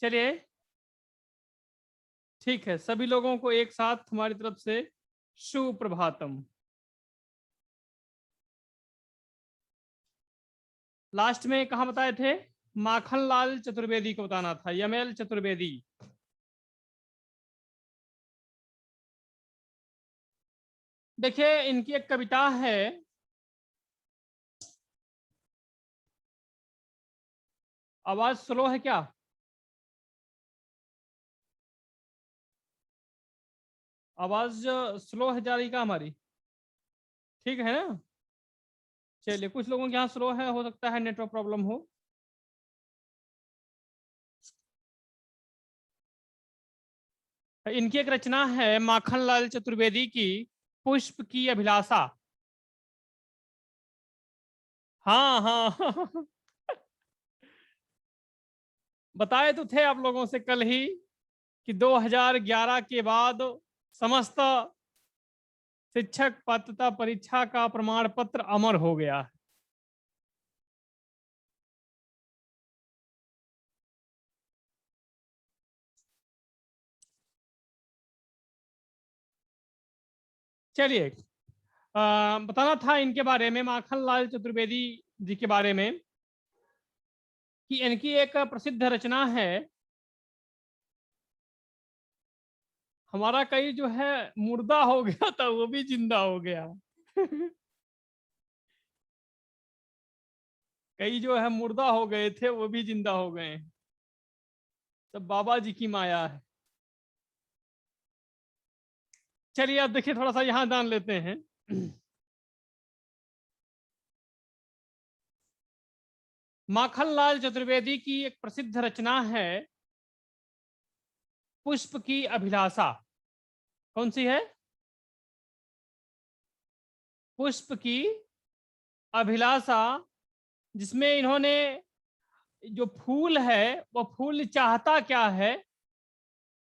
चलिए ठीक है, सभी लोगों को एक साथ हमारी तरफ से सुप्रभातम। लास्ट में कहा बताए थे? माखनलाल चतुर्वेदी को बताना था, यमएल चतुर्वेदी। देखिए इनकी एक कविता है, आवाज स्लो है क्या? आवाज स्लो है जा रही क्या हमारी? ठीक है ना? चलिए, कुछ लोगों के यहाँ स्लो है, हो सकता है नेटवर्क प्रॉब्लम हो। इनकी एक रचना है माखनलाल चतुर्वेदी की, पुष्प की अभिलाषा। हाँ हाँ बताए तो थे आप लोगों से कल ही कि 2011 के बाद समस्त शिक्षक पात्रता परीक्षा का प्रमाण पत्र अमर हो गया है। चलिए, बताना था इनके बारे में, माखनलाल चतुर्वेदी जी के बारे में, कि इनकी एक प्रसिद्ध रचना है, हमारा कई जो है मुर्दा हो गया था वो भी जिंदा हो गया कई जो है मुर्दा हो गए थे वो भी जिंदा हो गए। सब बाबा जी की माया है। चलिए अब देखिए, थोड़ा सा यहां जान लेते हैं माखनलाल चतुर्वेदी की एक प्रसिद्ध रचना है पुष्प की अभिलाषा। कौन सी है? पुष्प की अभिलाषा, जिसमें इन्होंने जो फूल है वो फूल चाहता क्या है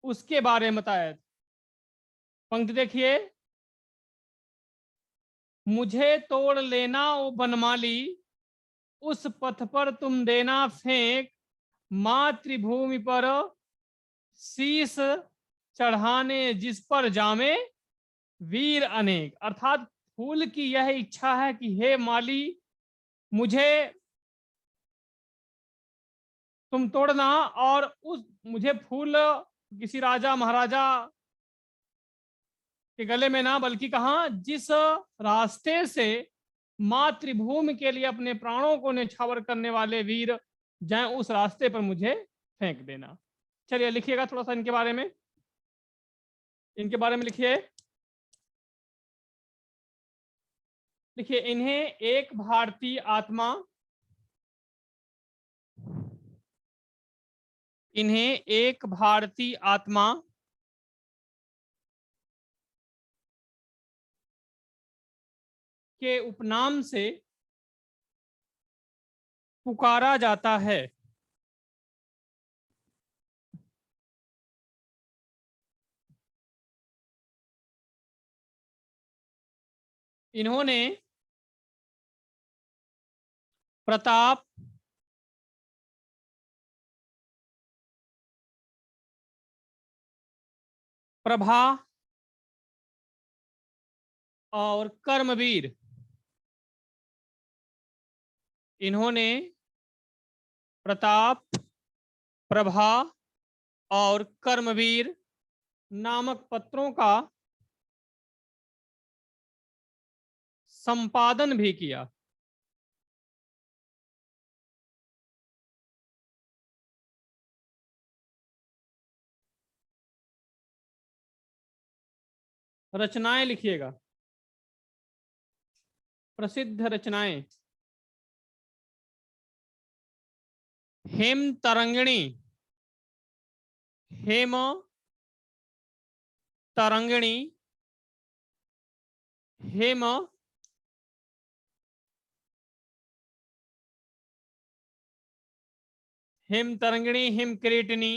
उसके बारे में बताया। पंक्ति देखिए, मुझे तोड़ लेना ओ बनमाली, उस पथ पर तुम देना फेंक, मातृभूमि पर शीश चढ़ाने जिस पर जामे वीर अनेक। अर्थात फूल की यह इच्छा है कि हे माली, मुझे तुम तोड़ना, और उस मुझे फूल किसी राजा महाराजा के गले में ना, बल्कि कहा जिस रास्ते से मातृभूमि के लिए अपने प्राणों को न्यौछावर करने वाले वीर जाए, उस रास्ते पर मुझे फेंक देना। चलिए लिखिएगा थोड़ा सा इनके बारे में, इनके बारे में लिखिए। लिखिए, इन्हें एक भारतीय आत्मा, इन्हें एक भारतीय आत्मा के उपनाम से पुकारा जाता है। इन्होंने प्रताप, प्रभा और कर्मवीर, इन्होंने प्रताप, प्रभा और कर्मवीर नामक पत्रों का संपादन भी किया। रचनाएं लिखिएगा, प्रसिद्ध रचनाएं। हेम तरंगिणी, हेम तरंगिणी, हेम हेम तरंगिणी, हिम किरीटिनी,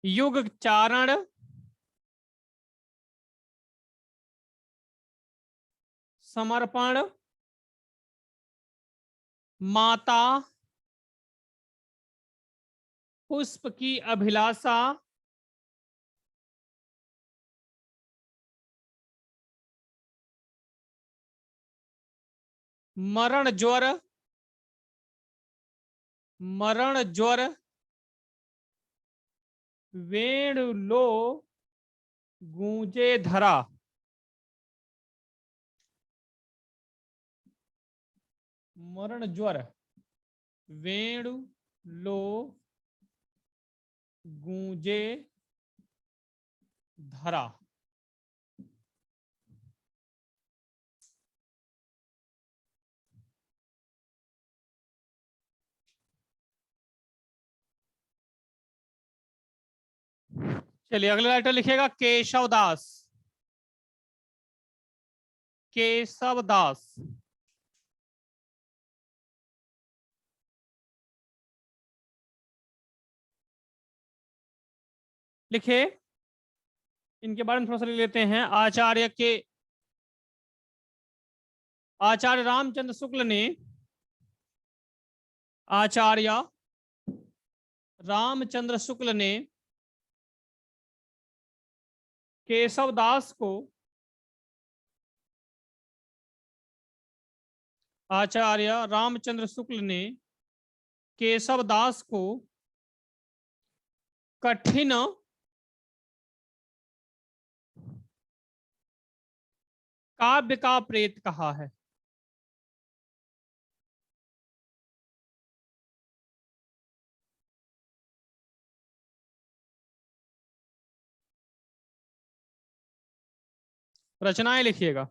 युग चारण, समर्पण, माता, पुष्प की अभिलाषा मरण ज्वर, मरण ज्वर वेणु लो गूंजे धरा। मरण ज्वर वेणु लो गूंजे धरा। चलिए अगला राइटर लिखेगा केशव दास। केशव दास। लिखे, इनके बारे में थोड़ा सा ले लेते हैं। आचार्य रामचंद्र शुक्ल ने, आचार्य रामचंद्र शुक्ल ने केशव दास को, आचार्य रामचंद्र शुक्ल ने केशव दास को कठिन काव्य का प्रेत कहा है। रचनाएं लिखिएगा।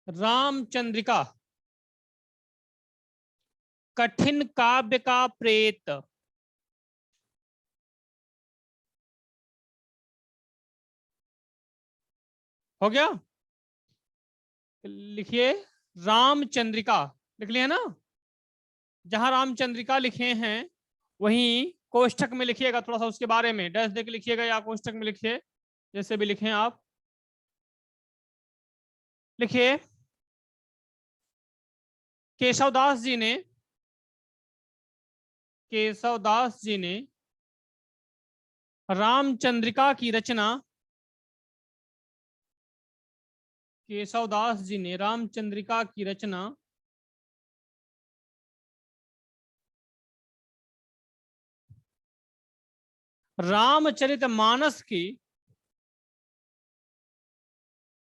रामचंद्रिका कठिन काव्य का प्रेत। हो गया। लिखिए रामचंद्रिका, लिख लिया ना। जहां रामचंद्रिका लिखे हैं वहीं कोष्ठक में लिखिएगा, थोड़ा सा उसके बारे में डैश देके लिखिएगा या कोष्ठक में लिखिए, जैसे भी लिखें आप। लिखिए केशवदास जी ने, केशवदास जी ने रामचंद्रिका की रचना, केशवदास जी ने रामचंद्रिका की रचना रामचरितमानस की,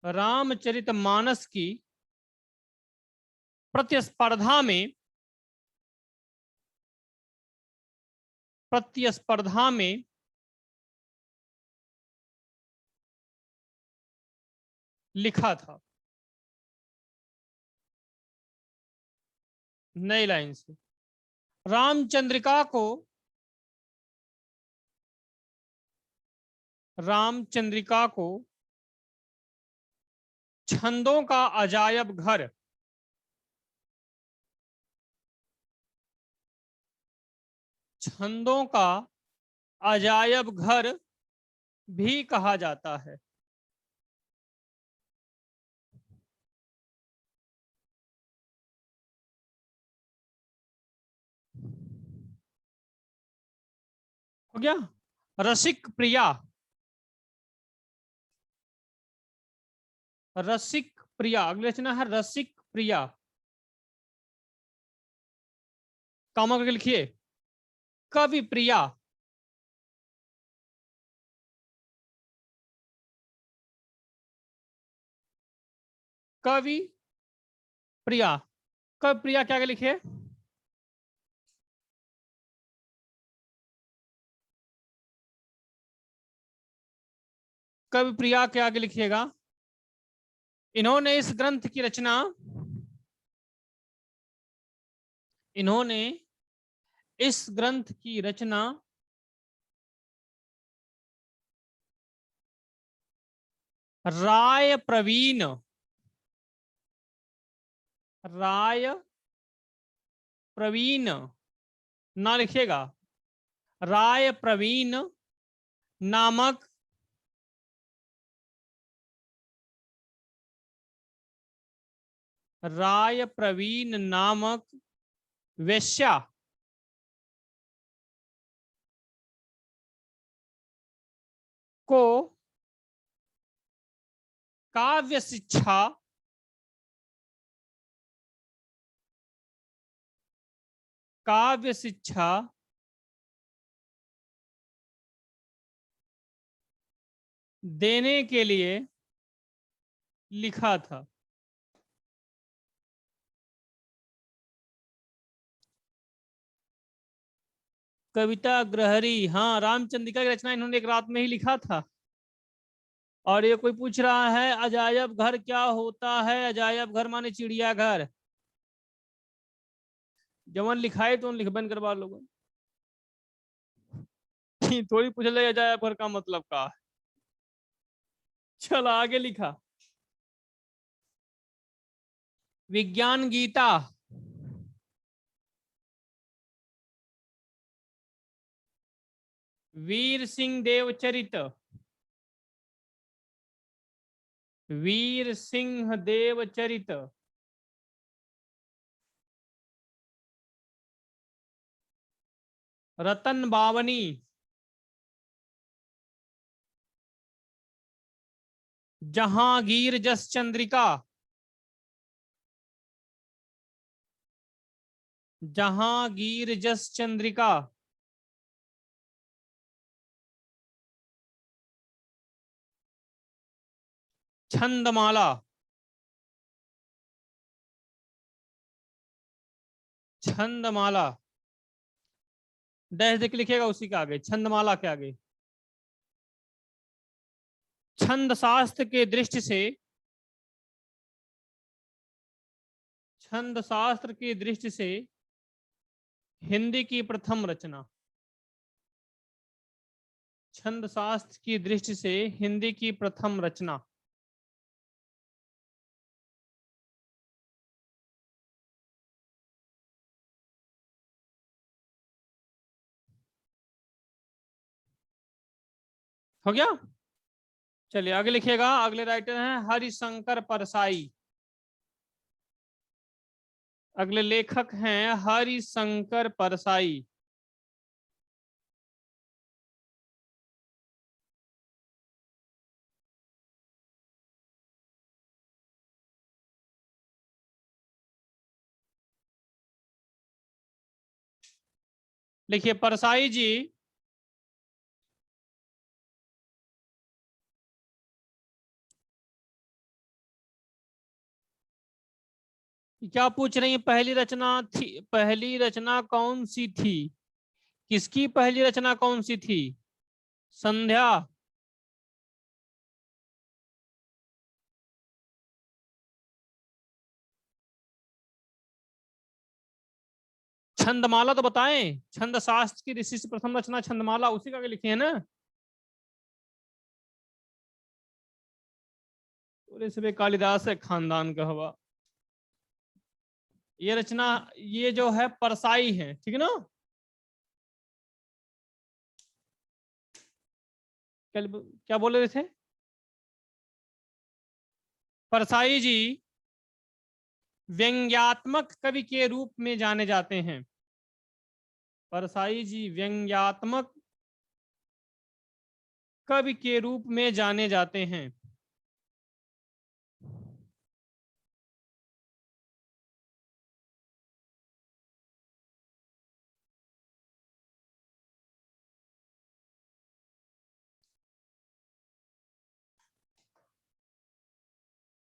रामचरितमानस की प्रतिस्पर्धा में, प्रतिस्पर्धा में लिखा था। नई लाइन से रामचंद्रिका को, रामचंद्रिका को छंदों का अजायब घर, छंदों का अजायब घर भी कहा जाता है। हो गया। रसिक प्रिया, रसिक प्रिया अगली रचना है रसिक प्रिया। कामा करके लिखिए कवि प्रिया, कवि प्रिया। कवि प्रिया क्या लिखिए, कवि प्रिया के आगे लिखिएगा इन्होंने इस ग्रंथ की रचना, इन्होंने इस ग्रंथ की रचना राय प्रवीण, राय प्रवीण ना लिखिएगा, राय प्रवीण नामक राय प्रवीण नामक वेश्या को काव्य शिक्षा देने के लिए लिखा था। कविता ग्रहरी, हाँ, रामचंद्रिका की रचना इन्होंने एक रात में ही लिखा था। और ये कोई पूछ रहा है अजायब घर क्या होता है? अजायब घर माने चिड़ियाघर। जवन लिखाए तो लिख बंद करवा लोग। थोड़ी पूछ ले अजायब घर का मतलब का है। चल आगे लिखा। विज्ञान गीता, वीर सिंह देवचरित, वीर सिंह देवचरित, रतन बावनी, जहांगीर जस चंद्रिका, जहांगीर जस चंद्रिका, छंदमाला, छंदमाला, डैश देख लिखेगा उसी के आगे, छंदमाला के आगे। छंद शास्त्र के दृष्टि से, छंद शास्त्र की दृष्टि से हिंदी की प्रथम रचना, छंद शास्त्र की दृष्टि से हिंदी की प्रथम रचना। हो गया। चलिए आगे लिखिएगा। अगले राइटर हैं हरिशंकर परसाई। अगले लेखक हैं हरिशंकर परसाई। लिखिए परसाई जी क्या पूछ रही है? पहली रचना थी, पहली रचना कौन सी थी? किसकी पहली रचना कौन सी थी? संध्या। छंदमाला तो बताएं, छंद शास्त्र की ऋषि से प्रथम रचना छंदमाला, उसी का आगे लिखे है ना। पूरे से कालिदास है खानदान का हवा। ये रचना, ये जो है परसाई है, ठीक है ना। क्या बोल रहे थे? परसाई जी व्यंग्यात्मक कवि के रूप में जाने जाते हैं। परसाई जी व्यंग्यात्मक कवि के रूप में जाने जाते हैं।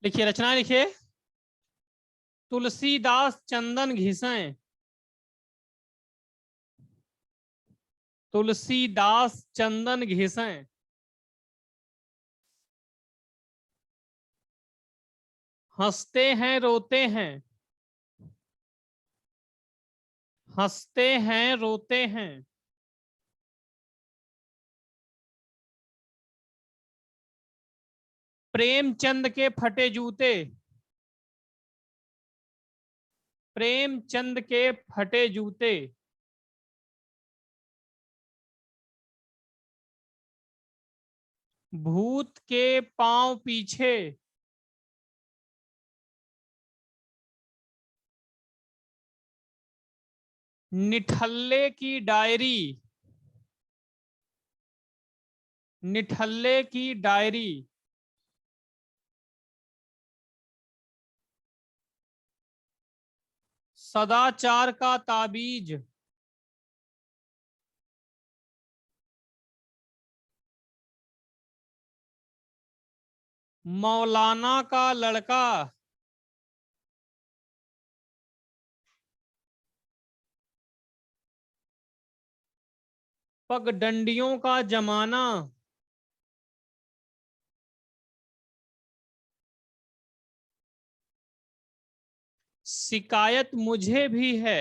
लिखिए रचना, लिखिए। तुलसीदास चंदन घिसें, तुलसीदास चंदन घिसें, हंसते हैं रोते हैं, हंसते हैं रोते हैं, प्रेमचंद के फटे जूते, प्रेमचंद के फटे जूते, भूत के पांव पीछे, निठल्ले की डायरी, निठल्ले की डायरी। सदाचार का ताबीज, मौलाना का लड़का, पगडंडियों का जमाना, शिकायत मुझे भी है,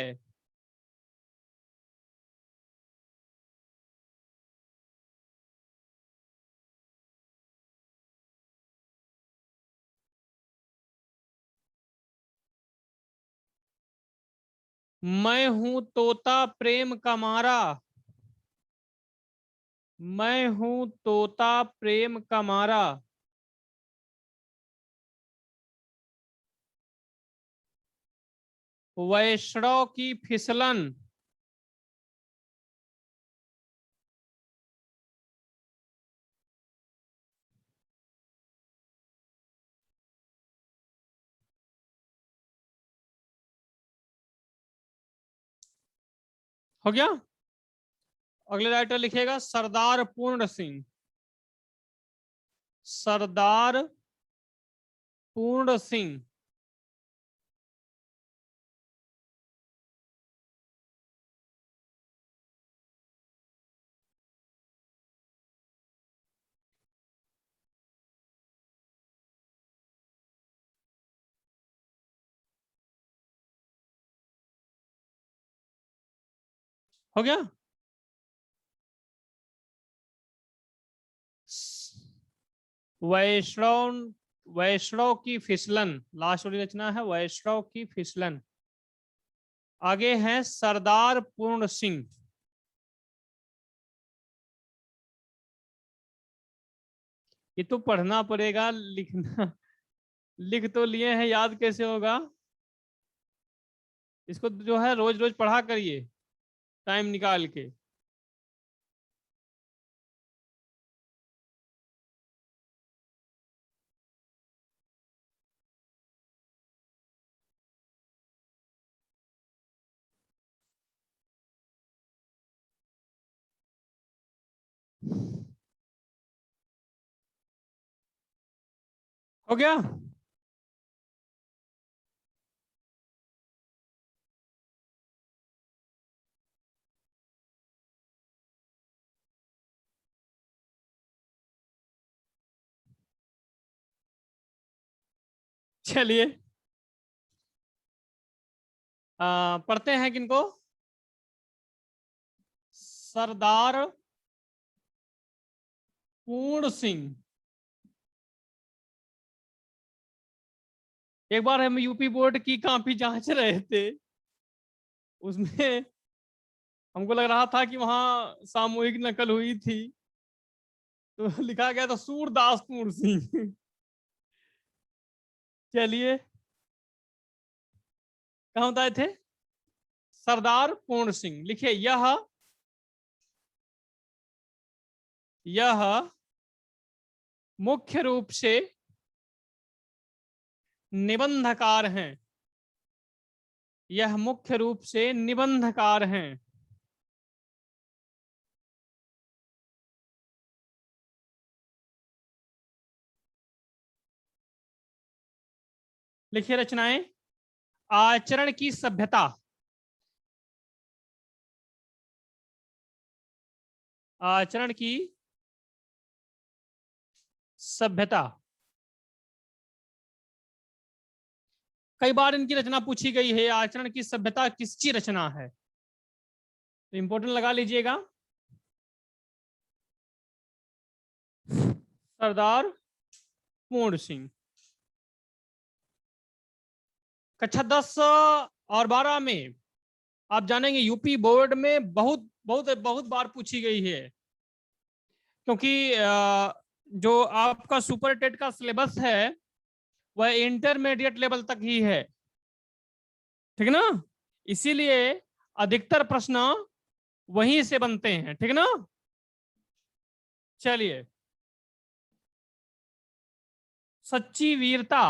मैं हूं तोता प्रेम का मारा, मैं हूं तोता प्रेम का मारा, वैष्णव की फिसलन, हो गया। अगले राइटर लिखेगा सरदार पूर्ण सिंह, सरदार पूर्ण सिंह। हो गया। वैष्णव, वैष्णव की फिसलन, लास्ट वाली रचना है वैष्णव की फिसलन। आगे है सरदार पूर्ण सिंह। ये तो पढ़ना पड़ेगा, लिखना लिख तो लिए हैं, याद कैसे होगा। इसको जो है रोज रोज पढ़ा करिए टाइम निकाल के। हो गया। चलिए पढ़ते हैं किनको। सरदार पूर्ण सिंह। एक बार हम यूपी बोर्ड की कॉपी जांच रहे थे, उसमें हमको लग रहा था कि वहां सामूहिक नकल हुई थी, तो लिखा गया था सूरदास पूर्ण सिंह। चलिए कहाँ बताए थे, सरदार पूर्ण सिंह। लिखिए यह मुख्य रूप से निबंधकार हैं, यह मुख्य रूप से निबंधकार हैं। लिखिए रचनाएं। आचरण की सभ्यता, आचरण की सभ्यता। कई बार इनकी रचना पूछी गई है, आचरण की सभ्यता किसकी रचना है, तो इंपोर्टेंट लगा लीजिएगा। सरदार पूर्ण सिंह। कक्षा 10 और 12 में आप जानेंगे यूपी बोर्ड में बहुत बहुत बहुत बार पूछी गई है, क्योंकि जो आपका सुपर टेट का सिलेबस है वह इंटरमीडिएट लेवल तक ही है, ठीक ना। इसीलिए अधिकतर प्रश्न वहीं से बनते हैं, ठीक ना। चलिए, सच्ची वीरता,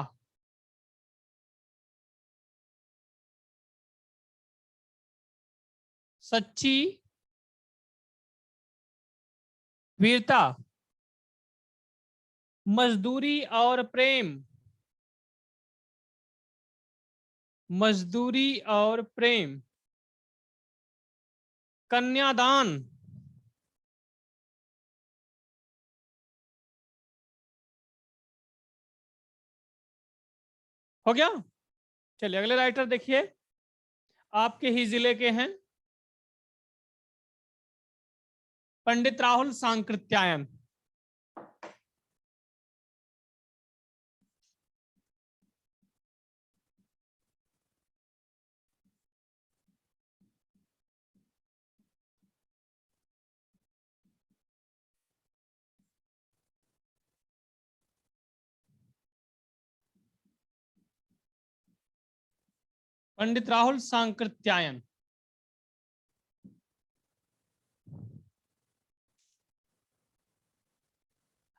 सच्ची वीरता, मजदूरी और प्रेम, मजदूरी और प्रेम, कन्यादान, हो गया। चलिए अगले राइटर देखिए, आपके ही जिले के हैं, पंडित राहुल सांकृत्यायन। पंडित राहुल सांकृत्यायन।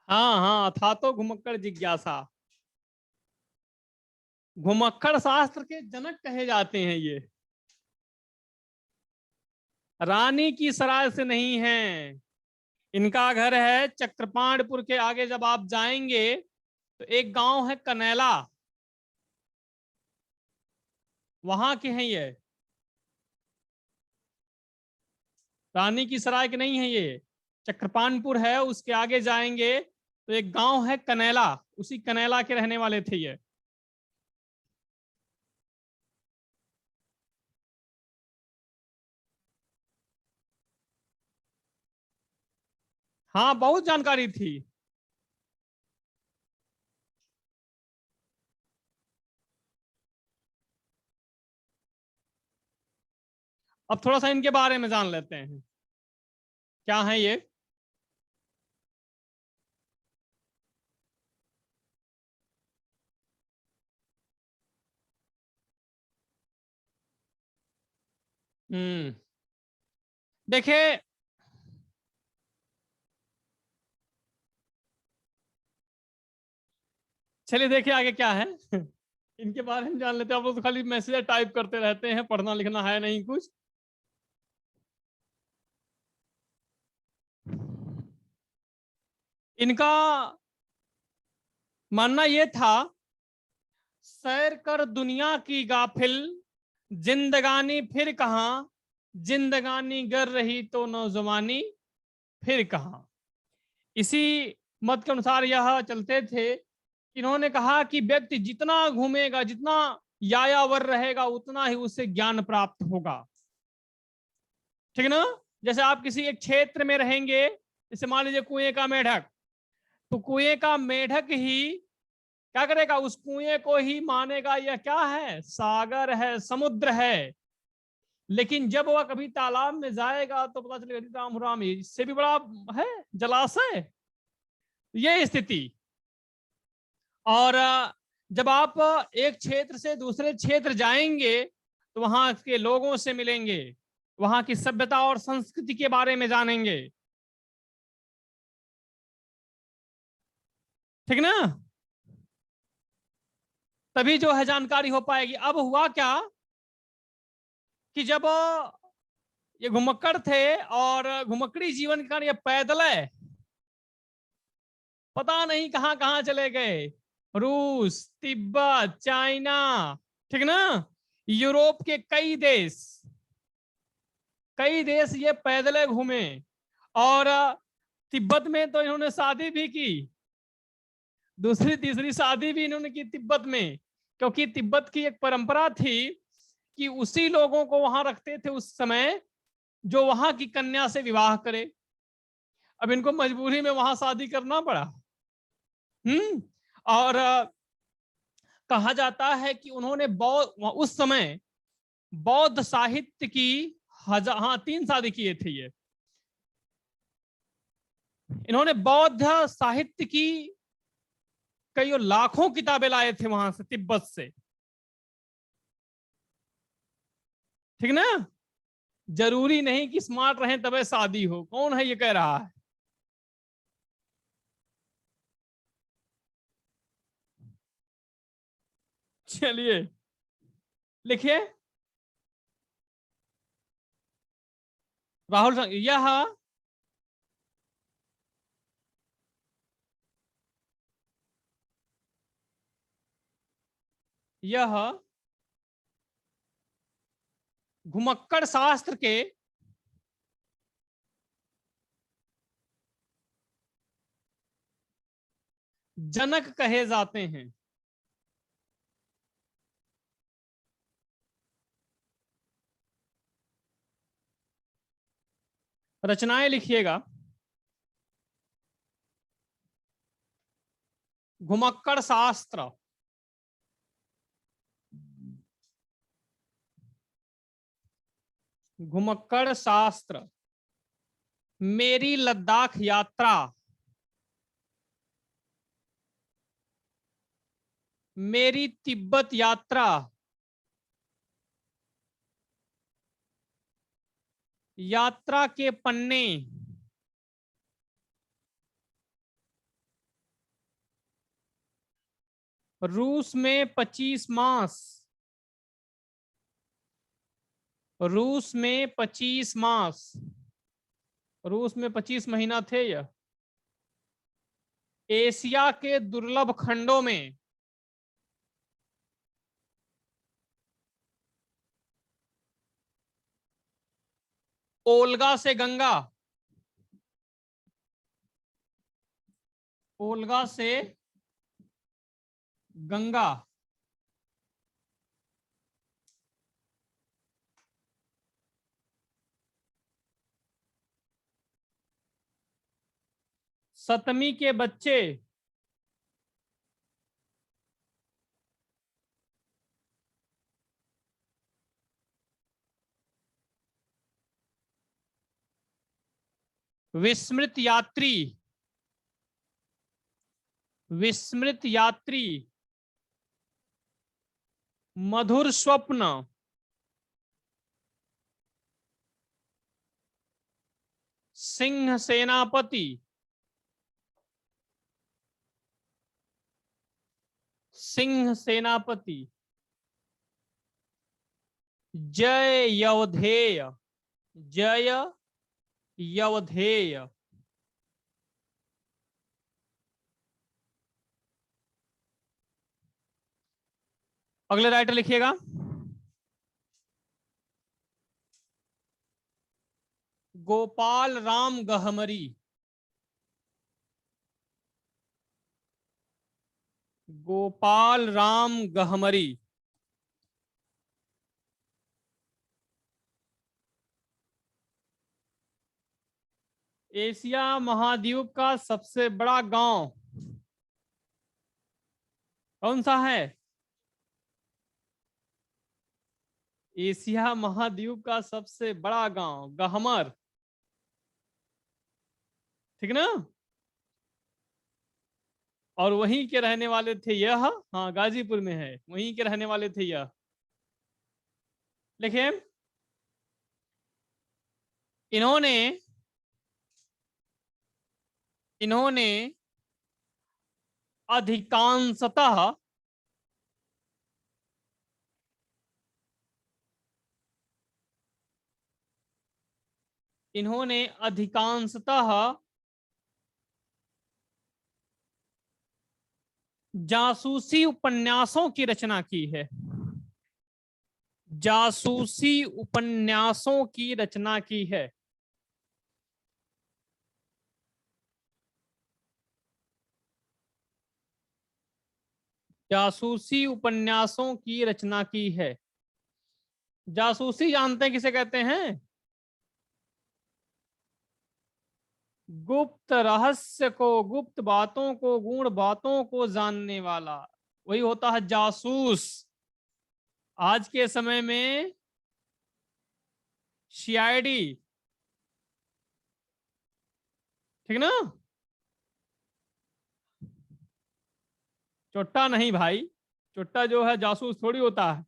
हाँ हाँ था तो घुमक्कड़ जिज्ञासा, घुमक्कड़ शास्त्र के जनक कहे जाते हैं ये। रानी की सराय से नहीं है, इनका घर है चक्रपाणपुर के आगे। जब आप जाएंगे तो एक गांव है कनैला, वहां के हैं ये। रानी की सराय के नहीं है ये, चक्रपाणपुर है, उसके आगे जाएंगे तो एक गांव है कनैला, उसी कनैला के रहने वाले थे ये। हाँ बहुत जानकारी थी। अब थोड़ा सा इनके बारे में जान लेते हैं, क्या है ये। देखिए, चलिए देखिए आगे क्या है। इनके बारे में जान लेते हैं। आप लोग तो खाली मैसेज टाइप करते रहते हैं, पढ़ना लिखना है नहीं कुछ। इनका मानना यह था, सैर कर दुनिया की गाफिल, जिंदगानी फिर कहां, जिंदगानी गर रही तो नौजवानी फिर कहां। इसी मत के अनुसार यह चलते थे। इन्होंने कहा कि व्यक्ति जितना घूमेगा, जितना यायावर रहेगा, उतना ही उसे ज्ञान प्राप्त होगा, ठीक ना। जैसे आप किसी एक क्षेत्र में रहेंगे, जैसे मान लीजिए कुएं का मेढक, तो कुएं का मेढक ही क्या करेगा, उस कुएं को ही मानेगा यह क्या है, सागर है, समुद्र है। लेकिन जब वह कभी तालाब में जाएगा तो पता चलेगा राम राम, इससे भी बड़ा है जलाशय, ये स्थिति। और जब आप एक क्षेत्र से दूसरे क्षेत्र जाएंगे तो वहां के लोगों से मिलेंगे, वहां की सभ्यता और संस्कृति के बारे में जानेंगे, ठीक ना। तभी जो है जानकारी हो पाएगी। अब हुआ क्या कि जब ये घुमक्कड़ थे और घुमक्कड़ी जीवन का ये पैदल है, पता नहीं कहां कहां चले गए, रूस, तिब्बत, चाइना, ठीक ना, यूरोप के कई देश ये पैदल घूमे। और तिब्बत में तो इन्होंने शादी भी की, दूसरी तीसरी शादी भी इन्होंने की तिब्बत में, क्योंकि तिब्बत की एक परंपरा थी कि उसी लोगों को वहां रखते थे उस समय जो वहां की कन्या से विवाह करे। अब इनको मजबूरी में वहां शादी करना पड़ा। और कहा जाता है कि उन्होंने बौद्ध उस समय बौद्ध साहित्य की हाँ 3 शादी किए थे ये। इन्होंने बौद्ध साहित्य की कई लाखों किताबें लाए थे वहां से, तिब्बत से, ठीक ना। जरूरी नहीं कि स्मार्ट रहें तबे शादी हो। कौन है ये कह रहा है? चलिए लिखिए। राहुल यह यह घुमक्कड़ शास्त्र के जनक कहे जाते हैं। रचनाएं लिखिएगा। घुमक्कड़ शास्त्र, घुमक्कड़ शास्त्र, मेरी लद्दाख यात्रा, मेरी तिब्बत यात्रा, यात्रा के पन्ने, रूस में 25 मास, रूस में 25 मास, रूस में 25 महीना थे यह। एशिया के दुर्लभ खंडों में, ओल्गा से गंगा, ओल्गा से गंगा, सतमी के बच्चे, विस्मृत यात्री, विस्मृत यात्री, मधुर स्वप्न, सिंह सेनापति, सिंह सेनापति, जय यवधेय, जय यवधेय, अगले राइटर लिखिएगा। गोपाल राम गहमरी, गोपाल राम गहमरी, एशिया महाद्वीप का सबसे बड़ा गांव कौन सा है? एशिया महाद्वीप का सबसे बड़ा गांव गहमर, ठीक ना? और वहीं के रहने वाले थे यह, हाँ गाजीपुर में है, वहीं के रहने वाले थे यह। देखिए इन्होंने इन्होंने अधिकांशतः इन्होंने अधिकांशतः जासूसी उपन्यासों की रचना की है, जासूसी उपन्यासों की रचना की है। जासूसी उपन्यासों की रचना की है। जासूसी जानते हैं किसे कहते हैं? गुप्त रहस्य को, गुप्त बातों को, गूढ़ बातों को जानने वाला, वही होता है जासूस। आज के समय में सीआईडी, ठीक ना? चोट्टा नहीं भाई, चोट्टा जो है जासूस थोड़ी होता है।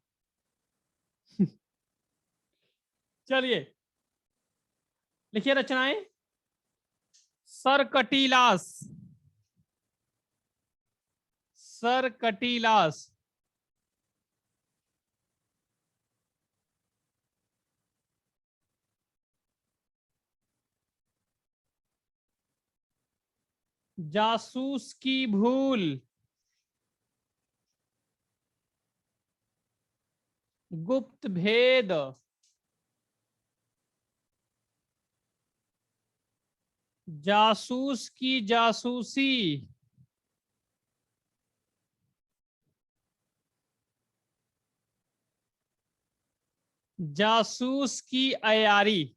चलिए लिखिए रचनाएं। सरकटीलास, सरकटीलास, जासूस की भूल, गुप्त भेद, जासूस की जासूसी, जासूस की अयारी।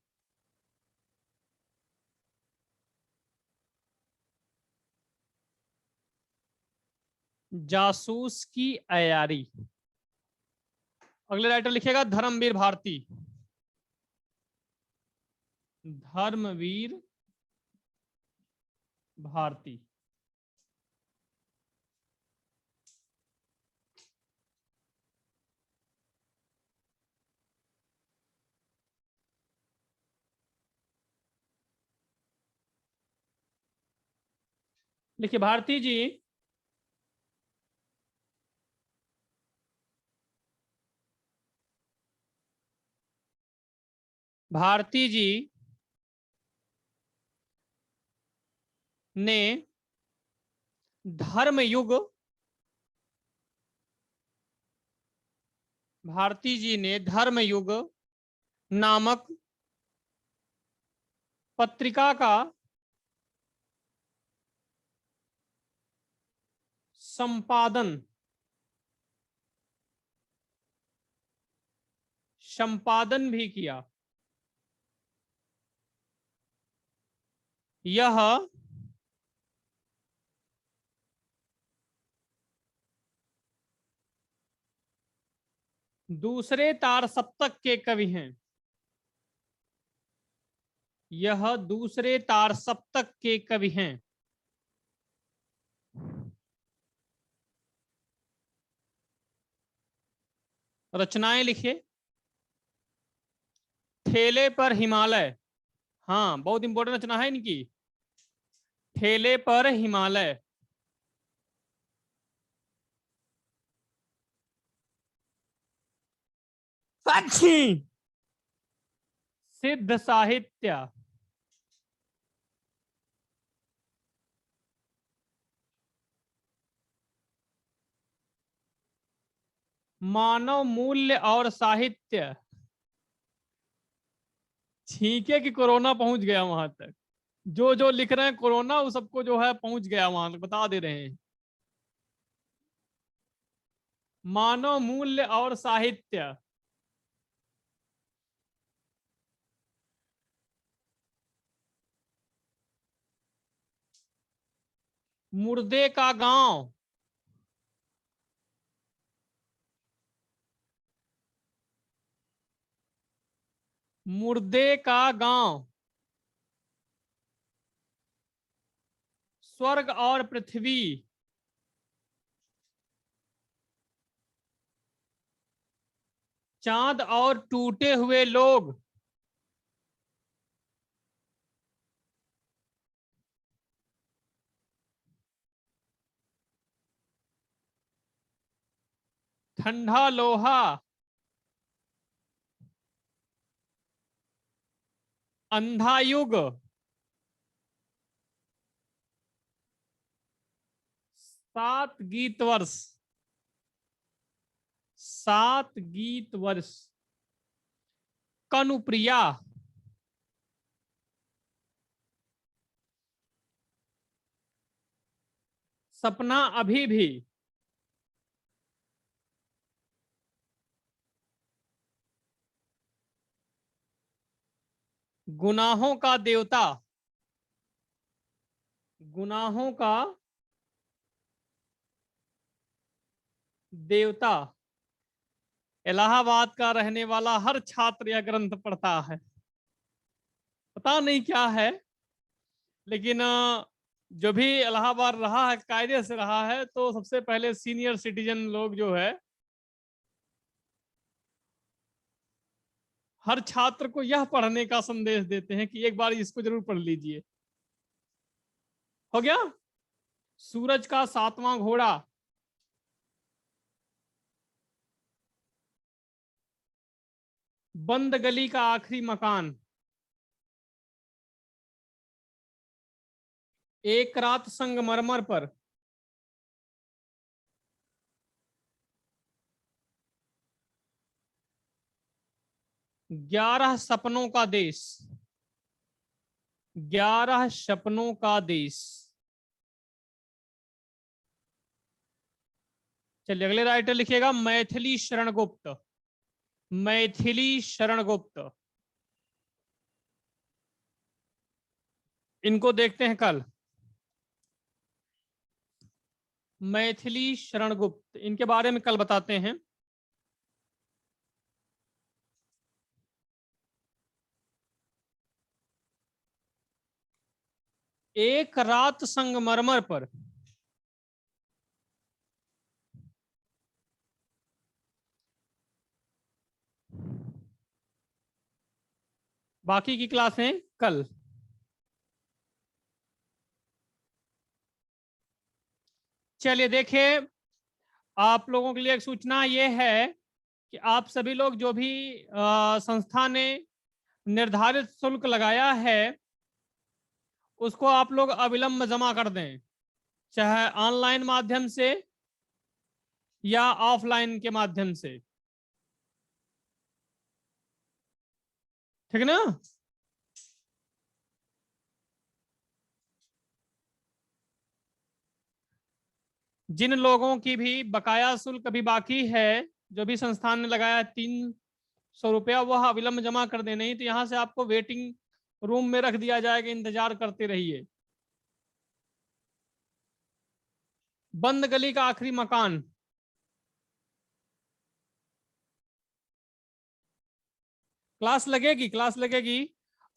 जासूस की अयारी। अगले राइटर लिखेगा धर्मवीर भारती, धर्मवीर भारती। लिखिए भारती जी भारती जी ने धर्मयुग, भारती जी ने धर्मयुग नामक पत्रिका का संपादन, संपादन भी किया। यह दूसरे तार सप्तक के कवि हैं। यह दूसरे तार सप्तक के कवि हैं। रचनाएं लिखिए। ठेले पर हिमालय, हाँ बहुत इंपॉर्टेंट रचना है इनकी। ठेले पर हिमालय, साक्षी, सिद्ध साहित्य, मानव मूल्य और साहित्य। ठीक है कि कोरोना पहुंच गया वहां तक, जो जो लिख रहे हैं कोरोना वो सबको जो है पहुंच गया वहां तक, बता दे रहे हैं। मानव मूल्य और साहित्य, मुर्दे का गांव, मुर्दे का गांव, स्वर्ग और पृथ्वी, चांद और टूटे हुए लोग, ठंडा लोहा, अंधा युग, सात गीत वर्ष, सात गीत वर्ष, कनुप्रिया, सपना अभी भी, गुनाहों का देवता, गुनाहों का देवता। इलाहाबाद का रहने वाला हर छात्र यह ग्रंथ पढ़ता है, पता नहीं क्या है, लेकिन जो भी इलाहाबाद रहा है कायदे से रहा है, तो सबसे पहले सीनियर सिटीजन लोग जो है हर छात्र को यह पढ़ने का संदेश देते हैं कि एक बार इसको जरूर पढ़ लीजिए। हो गया। सूरज का सातवां घोड़ा, बंद गली का आखिरी मकान, एक रात संगमरमर पर, ग्यारह सपनों का देश, ग्यारह सपनों का देश। चलिए अगले राइटर लिखिएगा मैथिली शरण गुप्त, मैथिली शरण गुप्त। इनको देखते हैं कल। मैथिली शरण गुप्त, इनके बारे में कल बताते हैं। एक रात संगमरमर पर, बाकी की क्लासें कल। चलिए देखिए, आप लोगों के लिए एक सूचना यह है कि आप सभी लोग जो भी संस्था ने निर्धारित शुल्क लगाया है उसको आप लोग अविलंब जमा कर दें, चाहे ऑनलाइन माध्यम से या ऑफलाइन के माध्यम से। ठीक ना। जिन लोगों की भी बकाया शुल्क अभी बाकी है, जो भी संस्थान ने लगाया 300 रुपया, वह अविलंब जमा कर दे, नहीं तो यहां से आपको वेटिंग रूम में रख दिया जाएगा, इंतजार करते रहिए। बंद गली का आखिरी मकान, क्लास लगेगी, क्लास लगेगी।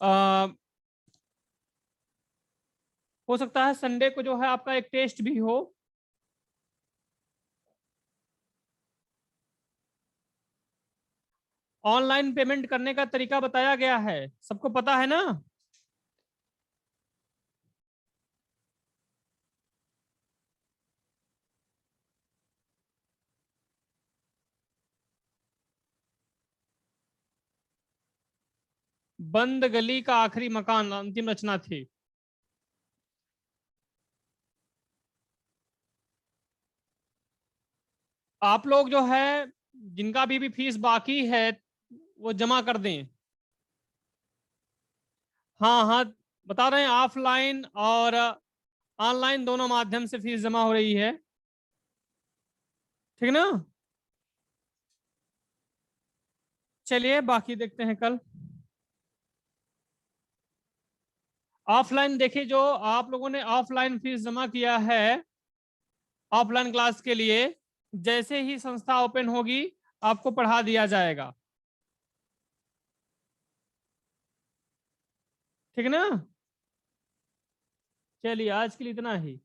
आ, हो सकता है संडे को जो है आपका एक टेस्ट भी हो। ऑनलाइन पेमेंट करने का तरीका बताया गया है, सबको पता है ना। बंद गली का आखिरी मकान अंतिम रचना थी। आप लोग जो है जिनका भी फीस बाकी है वो जमा कर दें। हाँ हाँ, बता रहे हैं ऑफलाइन और ऑनलाइन दोनों माध्यम से फीस जमा हो रही है। ठीक ना। चलिए बाकी देखते हैं कल। ऑफलाइन देखिए, जो आप लोगों ने ऑफलाइन फीस जमा किया है ऑफलाइन क्लास के लिए, जैसे ही संस्था ओपन होगी आपको पढ़ा दिया जाएगा। ठीक ना। चलिए आज के लिए इतना ही।